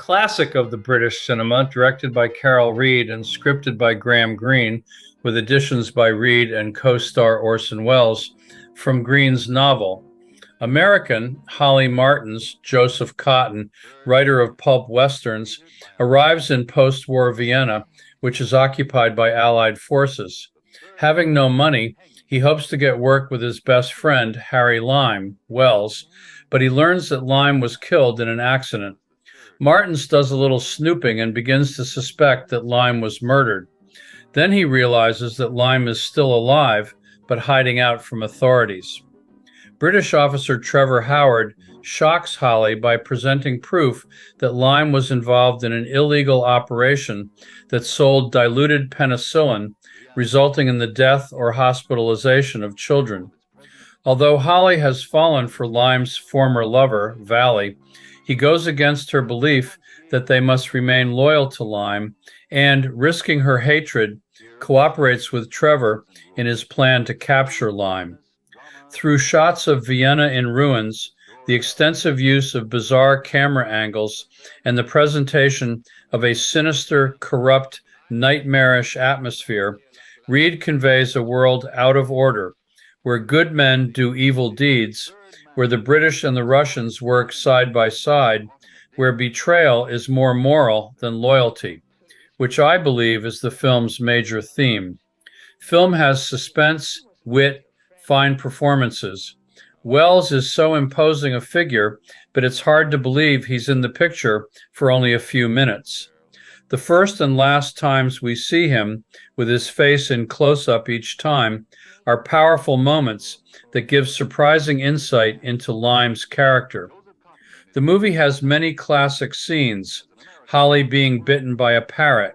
classic of the British cinema, directed by Carol Reed and scripted by Graham Greene, with additions by Reed and co-star Orson Welles, from Greene's novel. American Holly Martins, Joseph Cotton, writer of pulp westerns, arrives in post-war Vienna, which is occupied by Allied forces. Having no money, he hopes to get work with his best friend, Harry Lime, Wells, but he learns that Lime was killed in an accident. Martins does a little snooping and begins to suspect that Lime was murdered. Then he realizes that Lime is still alive, but hiding out from authorities. British officer Trevor Howard shocks Holly by presenting proof that Lime was involved in an illegal operation that sold diluted penicillin, resulting in the death or hospitalization of children. Although Holly has fallen for Lime's former lover, Valley, he goes against her belief that they must remain loyal to Lime and, risking her hatred, cooperates with Trevor in his plan to capture Lime. Through shots of Vienna in ruins, the extensive use of bizarre camera angles, and the presentation of a sinister, corrupt, nightmarish atmosphere, Reed conveys a world out of order, where good men do evil deeds, where the British and the Russians work side by side, where betrayal is more moral than loyalty, which I believe is the film's major theme. Film has suspense, wit, fine performances. Wells is so imposing a figure, but it's hard to believe he's in the picture for only a few minutes. The first and last times we see him, with his face in close-up each time, are powerful moments that give surprising insight into Lime's character. The movie has many classic scenes: Holly being bitten by a parrot,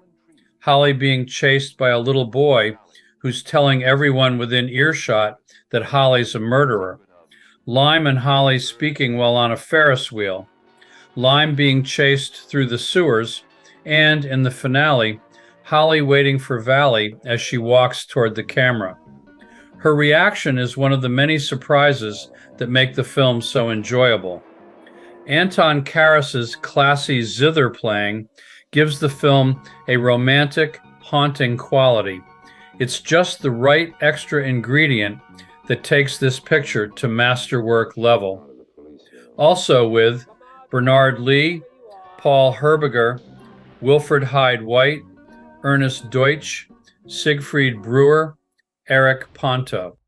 Holly being chased by a little boy who's telling everyone within earshot that Holly's a murderer, Lime and Holly speaking while on a Ferris wheel, Lime being chased through the sewers, and, in the finale, Holly waiting for Valley as she walks toward the camera. Her reaction is one of the many surprises that make the film so enjoyable. Anton Karas's classy zither playing gives the film a romantic, haunting quality. It's just the right extra ingredient that takes this picture to masterwork level. Also with Bernard Lee, Paul Herbiger, Wilfred Hyde White, Ernest Deutsch, Siegfried Brewer, Eric Ponto.